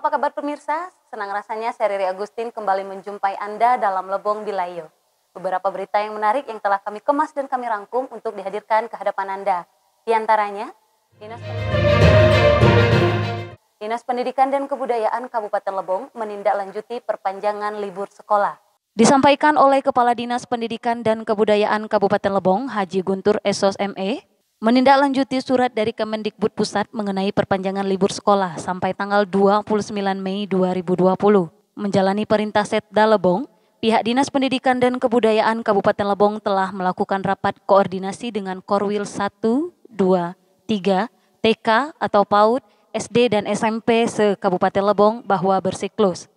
apa kabar pemirsa? Senang rasanya saya Riri Agustin kembali menjumpai Anda dalam Lebong Bilayo. Beberapa berita yang menarik yang telah kami kemas dan kami rangkum untuk dihadirkan ke hadapan Anda. Di antaranya, Dinas Pendidikan dan Kebudayaan Kabupaten Lebong menindaklanjuti perpanjangan libur sekolah. Disampaikan oleh Kepala Dinas Pendidikan dan Kebudayaan Kabupaten Lebong, Haji Guntur Esos ME, menindaklanjuti surat dari Kemendikbud Pusat mengenai perpanjangan libur sekolah sampai tanggal 29 Mei 2020. Menjalani perintah Setda Lebong, pihak Dinas Pendidikan dan Kebudayaan Kabupaten Lebong telah melakukan rapat koordinasi dengan Korwil 1, 2, 3, TK atau PAUD, SD dan SMP se-Kabupaten Lebong bahwa bersiklus.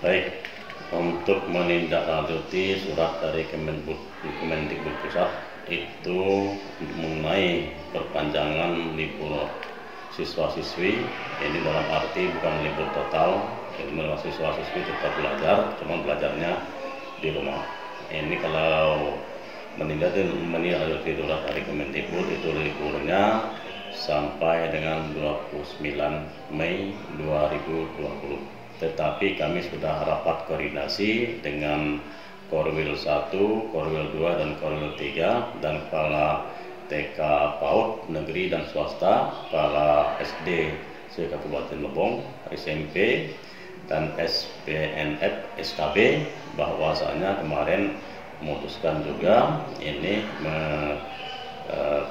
Baik, untuk menindaklanjuti surat dari Kemendikbud Pusat itu mengenai perpanjangan libur siswa-siswi, ini dalam arti bukan libur total, siswa-siswi tetap belajar, cuma belajarnya di rumah. Ini kalau menindaklanjuti surat dari Kemendikbud itu liburnya sampai dengan 29 Mei 2020. Tetapi kami sudah rapat koordinasi dengan Korwil 1, Korwil 2, dan Korwil 3, dan kepala TK PAUD negeri dan swasta, kepala SD se-Kabupaten Lebong, SMP, dan SPNF SKB, bahwasanya kemarin memutuskan juga ini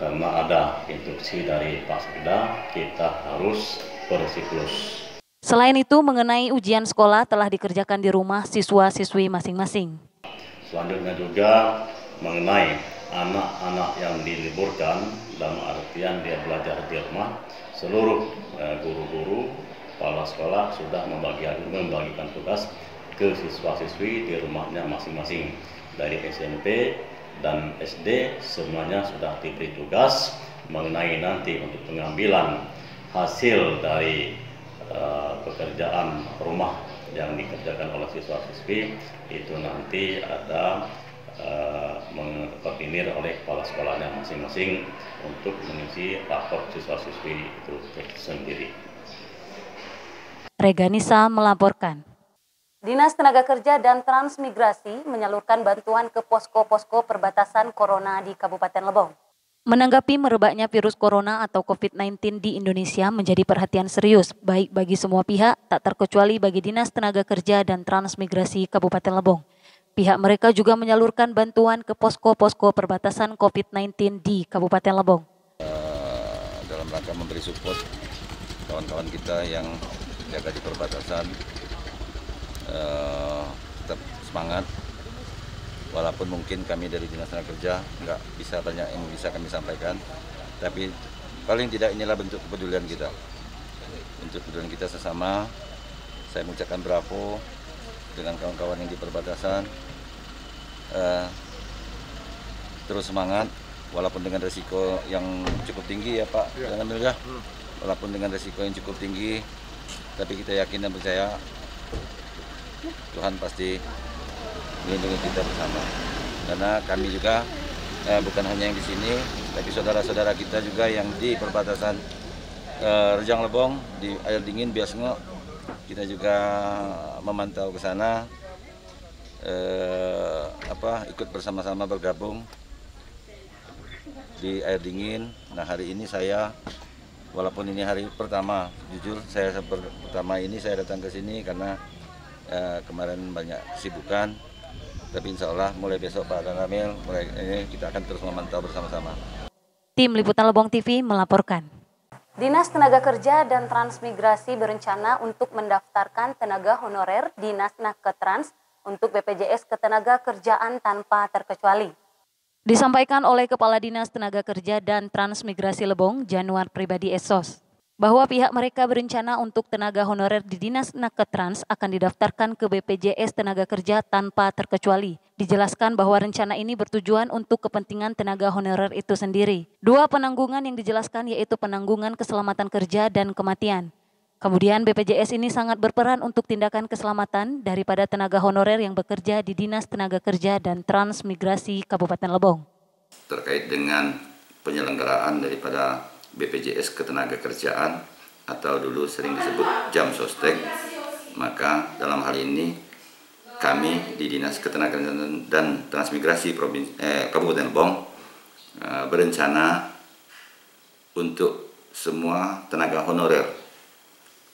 karena ada instruksi dari Pak Sekda, kita harus bersiklus. Selain itu, mengenai ujian sekolah telah dikerjakan di rumah siswa-siswi masing-masing. Selanjutnya juga mengenai anak-anak yang diliburkan, dalam artian dia belajar di rumah, seluruh guru-guru, kepala sekolah sudah membagikan tugas ke siswa-siswi di rumahnya masing-masing. Dari SMP dan SD semuanya sudah diberi tugas mengenai nanti untuk pengambilan hasil dari pekerjaan rumah yang dikerjakan oleh siswa-siswi itu nanti ada mengkoordinir oleh kepala sekolahnya masing-masing untuk mengisi rapor siswa-siswi itu sendiri. Reganisa melaporkan. Dinas Tenaga Kerja dan Transmigrasi menyalurkan bantuan ke posko-posko perbatasan corona di Kabupaten Lebong. Menanggapi merebaknya virus corona atau COVID-19 di Indonesia menjadi perhatian serius, baik bagi semua pihak, tak terkecuali bagi Dinas Tenaga Kerja dan Transmigrasi Kabupaten Lebong. Pihak mereka juga menyalurkan bantuan ke posko-posko perbatasan COVID-19 di Kabupaten Lebong. Dalam rangka memberi support kawan-kawan kita yang jaga di perbatasan, tetap semangat. Walaupun mungkin kami dari Dinas Tenaga Kerja nggak bisa banyak yang bisa kami sampaikan, tapi paling tidak inilah bentuk kepedulian kita. Bentuk kepedulian kita sesama. Saya mengucapkan bravo dengan kawan-kawan yang di perbatasan. Terus semangat, walaupun dengan resiko yang cukup tinggi ya Pak, ya. Walaupun dengan resiko yang cukup tinggi, tapi kita yakin dan percaya Tuhan pasti melindungi kita bersama. Karena kami juga bukan hanya yang di sini, tapi saudara-saudara kita juga yang di perbatasan Rejang Lebong, di Air Dingin, Biasngo, kita juga memantau ke sana, ikut bersama-sama bergabung di Air Dingin. Nah, hari ini saya, walaupun ini hari pertama, jujur saya pertama ini saya datang ke sini karena kemarin banyak kesibukan. Tapi insya Allah mulai besok Pak Ramil, mulai ini kita akan terus memantau bersama-sama. Tim Liputan Lebong TV melaporkan. Dinas Tenaga Kerja dan Transmigrasi berencana untuk mendaftarkan tenaga honorer Dinas Naketrans untuk BPJS Ketenagakerjaan tanpa terkecuali. Disampaikan oleh Kepala Dinas Tenaga Kerja dan Transmigrasi Lebong, Januar Pribadi Esos, bahwa pihak mereka berencana untuk tenaga honorer di Dinas Naketrans akan didaftarkan ke BPJS Tenaga Kerja tanpa terkecuali. Dijelaskan bahwa rencana ini bertujuan untuk kepentingan tenaga honorer itu sendiri. Dua penanggungan yang dijelaskan yaitu penanggungan keselamatan kerja dan kematian. Kemudian BPJS ini sangat berperan untuk tindakan keselamatan daripada tenaga honorer yang bekerja di Dinas Tenaga Kerja dan Transmigrasi Kabupaten Lebong. Terkait dengan penyelenggaraan daripada BPJS Ketenagakerjaan atau dulu sering disebut jam sostek, maka dalam hal ini kami di Dinas Ketenagakerjaan dan Transmigrasi Kabupaten Lebong berencana untuk semua tenaga honorer,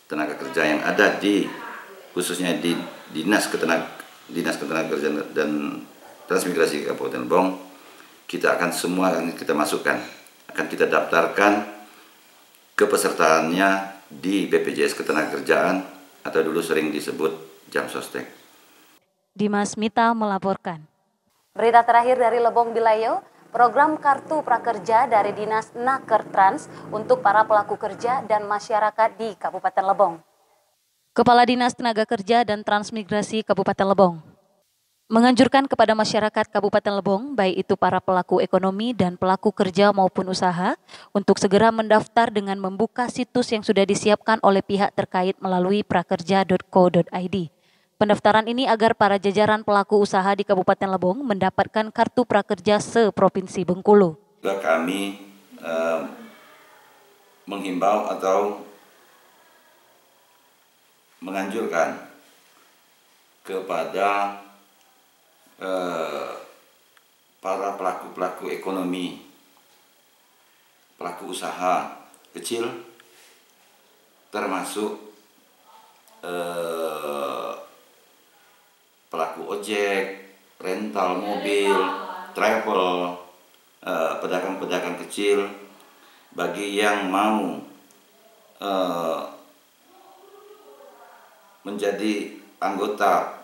tenaga kerja yang ada khususnya di Dinas Ketenagakerjaan dan Transmigrasi Kabupaten Lebong, kita akan kita masukkan, akan kita daftarkan kepesertaannya di BPJS Ketenagakerjaan atau dulu sering disebut jam sostek. Dimas Mita melaporkan. Berita terakhir dari Lebong Bilayo, program Kartu Prakerja dari Dinas Nakertrans untuk para pelaku kerja dan masyarakat di Kabupaten Lebong. Kepala Dinas Tenaga Kerja dan Transmigrasi Kabupaten Lebong menganjurkan kepada masyarakat Kabupaten Lebong, baik itu para pelaku ekonomi dan pelaku kerja maupun usaha, untuk segera mendaftar dengan membuka situs yang sudah disiapkan oleh pihak terkait melalui prakerja.co.id. Pendaftaran ini agar para jajaran pelaku usaha di Kabupaten Lebong mendapatkan kartu prakerja se-Provinsi Bengkulu. Kami menghimbau atau menganjurkan kepada para pelaku ekonomi, pelaku usaha kecil, termasuk pelaku ojek, rental mobil, travel, pedagang-pedagang kecil, bagi yang mau menjadi anggota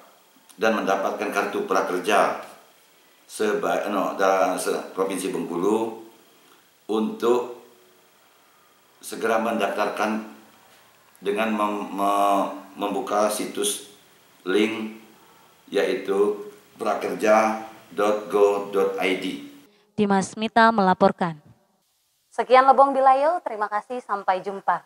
dan mendapatkan kartu prakerja Provinsi Bengkulu, untuk segera mendaftarkan dengan membuka situs link yaitu prakerja.go.id. Dimas Mita melaporkan. Sekian Lebong Bilayo, terima kasih, sampai jumpa.